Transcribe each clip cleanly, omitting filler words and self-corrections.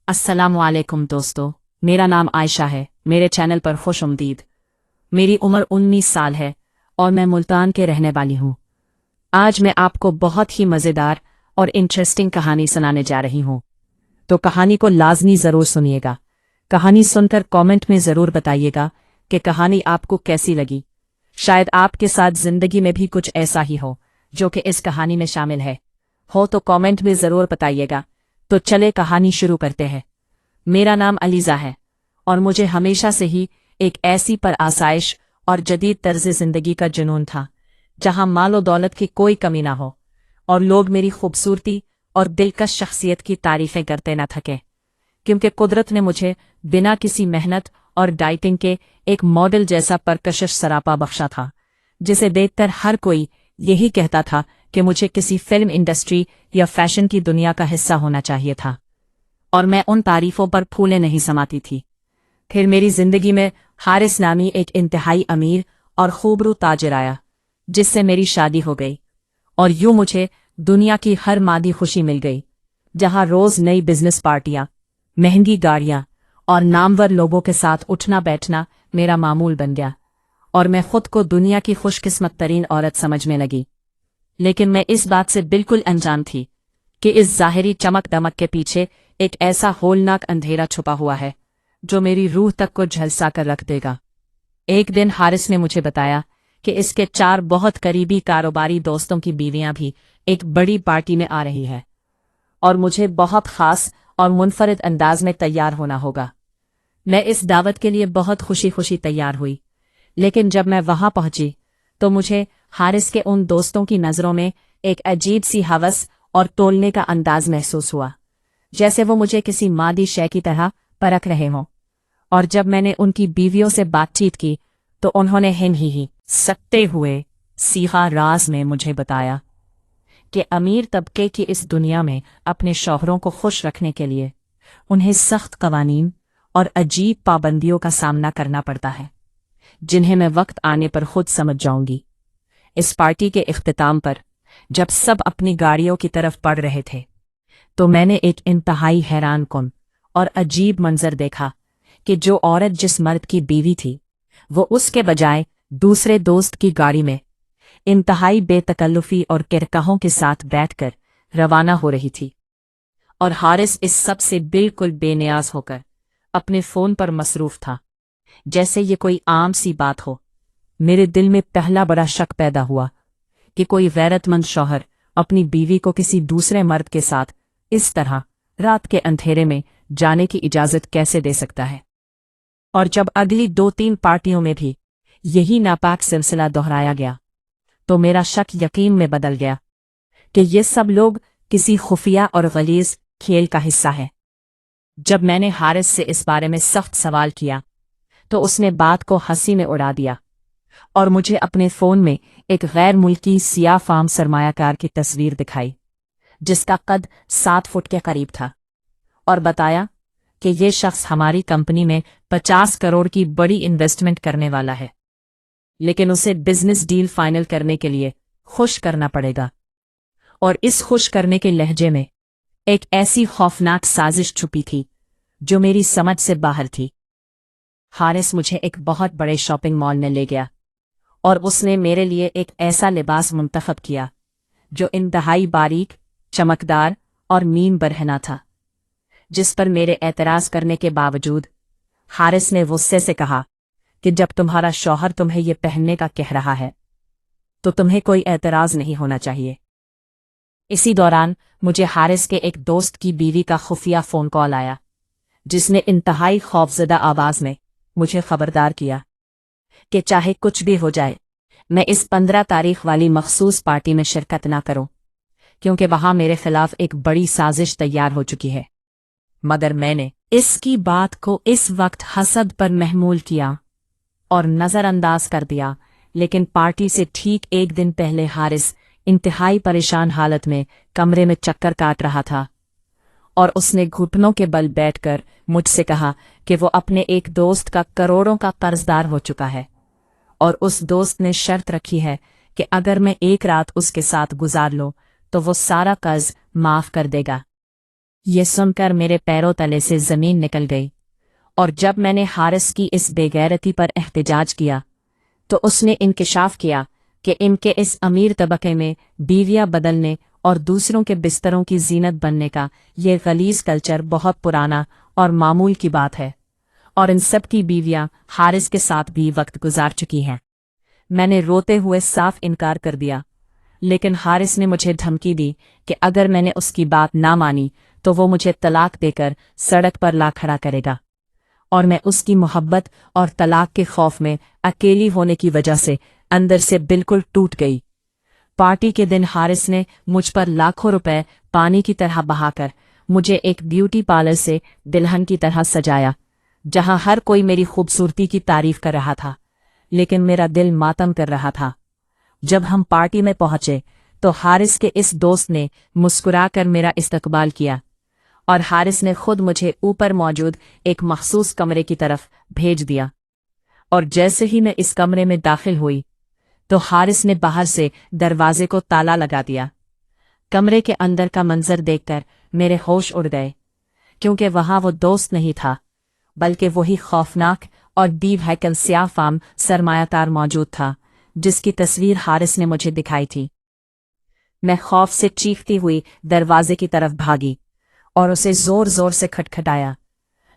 अस्सलामुअलैकुम दोस्तों, मेरा नाम आयशा है। मेरे चैनल पर खुश आमदीद। मेरी उम्र 19 साल है और मैं मुल्तान के रहने वाली हूँ। आज मैं आपको बहुत ही मज़ेदार और इंटरेस्टिंग कहानी सुनाने जा रही हूँ, तो कहानी को लाजमी ज़रूर सुनिएगा। कहानी सुनकर कमेंट में ज़रूर बताइएगा कि कहानी आपको कैसी लगी। शायद आपके साथ ज़िंदगी में भी कुछ ऐसा ही हो जो कि इस कहानी में शामिल है। हो तो कमेंट में ज़रूर बताइएगा। तो चले कहानी शुरू करते हैं। मेरा नाम अलीज़ा है और मुझे हमेशा से ही एक ऐसी पर आसाइश और जदीद तर्ज ज़िंदगी का जुनून था जहां मालो दौलत की कोई कमी ना हो और लोग मेरी खूबसूरती और दिलकश शख्सियत की तारीफ़ें करते न थके, क्योंकि कुदरत ने मुझे बिना किसी मेहनत और डाइटिंग के एक मॉडल जैसा परकशिश सरापा बख्शा था, जिसे देखकर हर कोई यही कहता था कि मुझे किसी फिल्म इंडस्ट्री या फैशन की दुनिया का हिस्सा होना चाहिए था। और मैं उन तारीफों पर फूले नहीं समाती थी। फिर मेरी जिंदगी में हारिस नामी एक इंतहाई अमीर और खूबरू ताजिर आया, जिससे मेरी शादी हो गई और यूं मुझे दुनिया की हर मादी खुशी मिल गई, जहां रोज नई बिजनेस पार्टियां, महंगी गाड़ियां और नामवर लोगों के साथ उठना बैठना मेरा मामूल बन गया और मैं खुद को दुनिया की खुशकिस्मत तरीन औरत समझने लगी। लेकिन मैं इस बात से बिल्कुल अनजान थी कि इस ज़ाहिरी चमक दमक के पीछे एक ऐसा होलनाक अंधेरा छुपा हुआ है जो मेरी रूह तक को झलसा कर रख देगा। एक दिन हारिस ने मुझे बताया कि इसके 4 बहुत करीबी कारोबारी दोस्तों की बीवियां भी एक बड़ी पार्टी में आ रही है और मुझे बहुत खास और मुनफरिद अंदाज में तैयार होना होगा। मैं इस दावत के लिए बहुत खुशी खुशी तैयार हुई, लेकिन जब मैं वहां पहुंची तो मुझे हारिस के उन दोस्तों की नज़रों में एक अजीब सी हवस और तोलने का अंदाज महसूस हुआ, जैसे वो मुझे किसी मादी शय की तरह परख रहे हों। और जब मैंने उनकी बीवियों से बातचीत की तो उन्होंने हिम ही सकते हुए सीहा राज में मुझे बताया कि अमीर तबके की इस दुनिया में अपने शौहरों को खुश रखने के लिए उन्हें सख्त कवानीन और अजीब पाबंदियों का सामना करना पड़ता है, जिन्हें मैं वक्त आने पर खुद समझ जाऊंगी। इस पार्टी के इख्तिताम पर जब सब अपनी गाड़ियों की तरफ बढ़ रहे थे तो मैंने एक इंतहाई हैरान कुन और अजीब मंजर देखा कि जो औरत जिस मर्द की बीवी थी वो उसके बजाय दूसरे दोस्त की गाड़ी में इंतहाई बेतकल्लुफी और किरकाहों के साथ बैठकर रवाना हो रही थी। और हारिस इस सब से बिल्कुल बेनियाज होकर अपने फोन पर मसरूफ था, जैसे ये कोई आम सी बात हो। मेरे दिल में पहला बड़ा शक पैदा हुआ कि कोई गैरतमंद शौहर अपनी बीवी को किसी दूसरे मर्द के साथ इस तरह रात के अंधेरे में जाने की इजाजत कैसे दे सकता है। और जब अगली 2-3 पार्टियों में भी यही नापाक सिलसिला दोहराया गया तो मेरा शक यकीन में बदल गया कि ये सब लोग किसी खुफिया और गलीज खेल का हिस्सा है। जब मैंने हारिस से इस बारे में सख्त सवाल किया तो उसने बात को हंसी में उड़ा दिया और मुझे अपने फ़ोन में एक गैर मुल्की सियाह फार्म सरमायाकार की तस्वीर दिखाई, जिसका कद 7 फुट के करीब था, और बताया कि ये शख्स हमारी कंपनी में 50 करोड़ की बड़ी इन्वेस्टमेंट करने वाला है, लेकिन उसे बिजनेस डील फाइनल करने के लिए खुश करना पड़ेगा। और इस खुश करने के लहजे में एक ऐसी खौफनाक साजिश छुपी थी जो मेरी समझ से बाहर थी। हारिस मुझे एक बहुत बड़े शॉपिंग मॉल में ले गया और उसने मेरे लिए एक ऐसा लिबास मुंतखब किया जो इंतहाई बारीक, चमकदार और मीन बरहना था, जिस पर मेरे एतराज़ करने के बावजूद हारिस ने गुस्से से कहा कि जब तुम्हारा शौहर तुम्हें ये पहनने का कह रहा है तो तुम्हें कोई एतराज़ नहीं होना चाहिए। इसी दौरान मुझे हारिस के एक दोस्त की बीवी का खुफिया फ़ोन कॉल आया, जिसने इंतहाई खौफजदा आवाज़ में मुझे खबरदार किया कि चाहे कुछ भी हो जाए मैं इस 15 तारीख वाली मखसूस पार्टी में शिरकत ना करूं, क्योंकि वहां मेरे खिलाफ एक बड़ी साजिश तैयार हो चुकी है। मगर मैंने इसकी बात को इस वक्त हसद पर महमूल किया और नज़रअंदाज कर दिया। लेकिन पार्टी से ठीक एक दिन पहले हारिस इंतहाई परेशान हालत में कमरे में चक्कर काट रहा था और उसने घुटनों के बल बैठकर मुझसे कहा कि वो अपने एक दोस्त का करोड़ों का कर्जदार हो चुका है और उस दोस्त ने शर्त रखी है कि अगर मैं एक रात उसके साथ गुजार लूं तो वो सारा कर्ज माफ कर देगा। یہ سن کر میرے پیروں تلے سے زمین نکل گئی، اور جب میں نے حارث کی اس بے غیرتی پر احتجاج کیا تو اس نے انکشاف کیا کہ ان کے اس امیر طبقے میں بیویاں بدلنے اور دوسروں کے بستروں کی زینت بننے کا یہ غلیظ کلچر بہت پرانا اور معمول کی بات ہے، اور ان سب کی بیویاں حارث کے ساتھ بھی وقت گزار چکی ہیں۔ میں نے روتے ہوئے صاف انکار کر دیا، لیکن حارث نے مجھے دھمکی دی کہ اگر میں نے اس کی بات نہ مانی تو وہ مجھے طلاق دے کر سڑک پر لا کھڑا کرے گا، اور میں اس کی محبت اور طلاق کے خوف میں اکیلی ہونے کی وجہ سے اندر سے بالکل ٹوٹ گئی۔ پارٹی کے دن حارث نے مجھ پر لاکھوں روپے پانی کی طرح بہا کر مجھے ایک بیوٹی پارلر سے دلہن کی طرح سجایا، جہاں ہر کوئی میری خوبصورتی کی تعریف کر رہا تھا، لیکن میرا دل ماتم کر رہا تھا۔ جب ہم پارٹی میں پہنچے تو حارث کے اس دوست نے مسکرا کر میرا استقبال کیا، اور حارث نے خود مجھے اوپر موجود ایک مخصوص کمرے کی طرف بھیج دیا، اور جیسے ہی میں اس کمرے میں داخل ہوئی تو حارث نے باہر سے دروازے کو تالا لگا دیا۔ کمرے کے اندر کا منظر دیکھ کر میرے ہوش اڑ گئے، کیونکہ وہاں وہ دوست نہیں تھا بلکہ وہی خوفناک اور دیو ہیکل سیاہ فام سرمایہ کار موجود تھا جس کی تصویر حارث نے مجھے دکھائی تھی۔ میں خوف سے چیختی ہوئی دروازے کی طرف بھاگی اور اسے زور زور سے کھٹکھٹایا،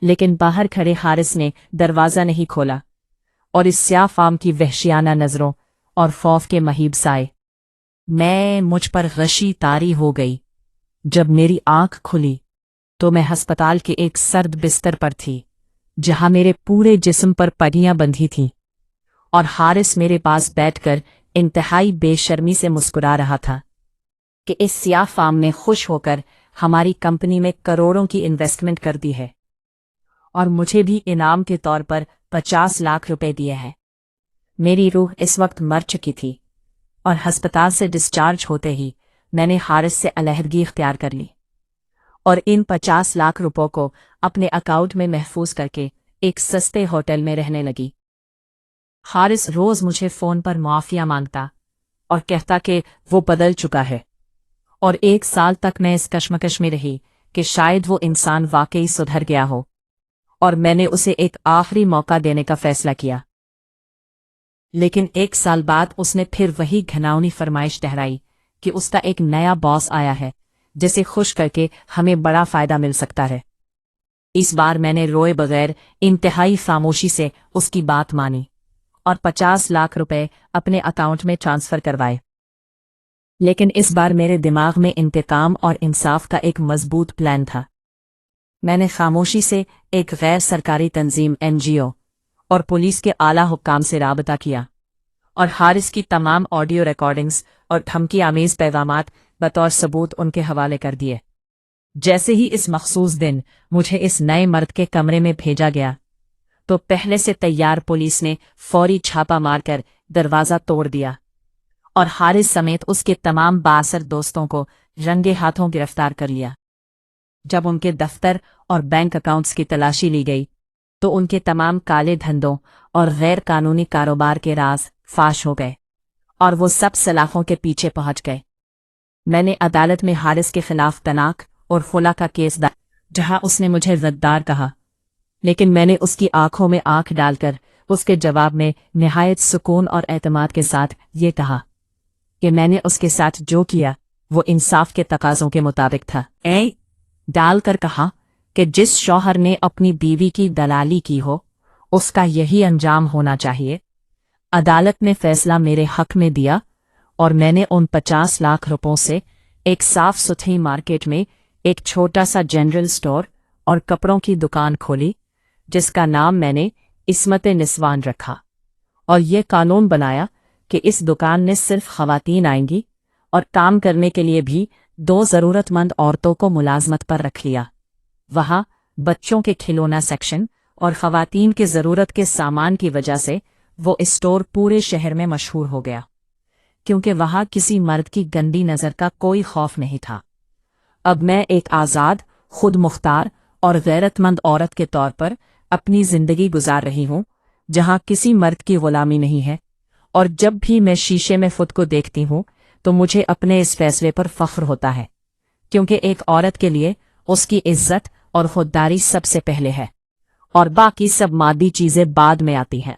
لیکن باہر کھڑے حارث نے دروازہ نہیں کھولا، اور اس سیاہ فام کی وحشیانہ نظروں اور خوف کے مہیب سائے میں مجھ پر غشی طاری ہو گئی۔ جب میری آنکھ کھلی تو میں ہسپتال کے ایک سرد بستر پر تھی، جہاں میرے پورے جسم پر پٹیاں بندھی تھیں، اور حارث میرے پاس بیٹھ کر انتہائی بے شرمی سے مسکرا رہا تھا کہ اس سیاہ فام نے خوش ہو کر ہماری کمپنی میں کروڑوں کی انویسٹمنٹ کر دی ہے، اور مجھے بھی انعام کے طور پر 50 لاکھ روپے دیے ہیں۔ میری روح اس وقت مر چکی تھی، اور ہسپتال سے ڈسچارج ہوتے ہی میں نے حارث سے علیحدگی اختیار کر لی، اور ان 50 لاکھ روپوں کو اپنے اکاؤنٹ میں محفوظ کر کے ایک سستے ہوٹل میں رہنے لگی۔ حارث روز مجھے فون پر معافیا مانگتا اور کہتا کہ وہ بدل چکا ہے، اور 1 سال تک میں اس کشمکش میں رہی کہ شاید وہ انسان واقعی سدھر گیا ہو، اور میں نے اسے ایک آخری موقع دینے کا فیصلہ کیا۔ لیکن 1 سال بعد اس نے پھر وہی گھناؤنی فرمائش دہرائی کہ اس کا ایک نیا باس آیا ہے جسے خوش کر کے ہمیں بڑا فائدہ مل سکتا ہے۔ اس بار میں نے روئے بغیر انتہائی خاموشی سے اس کی بات مانی اور 50 لاکھ روپے اپنے اکاؤنٹ میں ٹرانسفر کروائے۔ لیکن اس بار میرے دماغ میں انتقام اور انصاف کا ایک مضبوط پلان تھا۔ میں نے خاموشی سے ایک غیر سرکاری تنظیم NGO اور پولیس کے اعلیٰ حکام سے رابطہ کیا، اور حارث کی تمام آڈیو ریکارڈنگز اور دھمکی آمیز پیغامات بطور ثبوت ان کے حوالے کر دیے۔ جیسے ہی اس مخصوص دن مجھے اس نئے مرد کے کمرے میں بھیجا گیا تو پہلے سے تیار پولیس نے فوری چھاپا مار کر دروازہ توڑ دیا، اور حارث سمیت اس کے تمام بااثر دوستوں کو رنگے ہاتھوں گرفتار کر لیا۔ جب ان کے دفتر اور بینک اکاؤنٹس کی تلاشی لی گئی تو ان کے تمام کالے دھندوں اور غیر قانونی کاروبار کے راز فاش ہو گئے، اور وہ سب سلاخوں کے پیچھے پہنچ گئے۔ میں نے عدالت میں حارث کے خلاف طلاق اور خلا کا کیس دائر، جہاں اس نے مجھے غدار کہا، لیکن میں نے اس کی آنکھوں میں آنکھ ڈال کر اس کے جواب میں نہایت سکون اور اعتماد کے ساتھ یہ کہا کہ میں نے اس کے ساتھ جو کیا وہ انصاف کے تقاضوں کے مطابق تھا۔ ڈال کر کہا کہ جس شوہر نے اپنی بیوی کی دلالی کی ہو اس کا یہی انجام ہونا چاہیے۔ عدالت نے فیصلہ میرے حق میں دیا، اور میں نے ان 50 لاکھ روپوں سے ایک صاف ستھری مارکیٹ میں ایک چھوٹا سا جنرل سٹور اور کپڑوں کی دکان کھولی، جس کا نام میں نے عصمت نسوان رکھا، اور یہ قانون بنایا کہ اس دکان میں صرف خواتین آئیں گی، اور کام کرنے کے لیے بھی 2 ضرورت مند عورتوں کو ملازمت پر رکھ لیا۔ وہاں بچوں کے کھلونا سیکشن اور خواتین کے ضرورت کے سامان کی وجہ سے وہ اسٹور پورے شہر میں مشہور ہو گیا، کیونکہ وہاں کسی مرد کی گندی نظر کا کوئی خوف نہیں تھا۔ اب میں ایک آزاد، خود مختار اور غیرت مند عورت کے طور پر اپنی زندگی گزار رہی ہوں، جہاں کسی مرد کی غلامی نہیں ہے، اور جب بھی میں شیشے میں خود کو دیکھتی ہوں تو مجھے اپنے اس فیصلے پر فخر ہوتا ہے، کیونکہ ایک عورت کے لیے اس کی عزت اور خودداری سب سے پہلے ہے اور باقی سب مادی چیزیں بعد میں آتی ہیں۔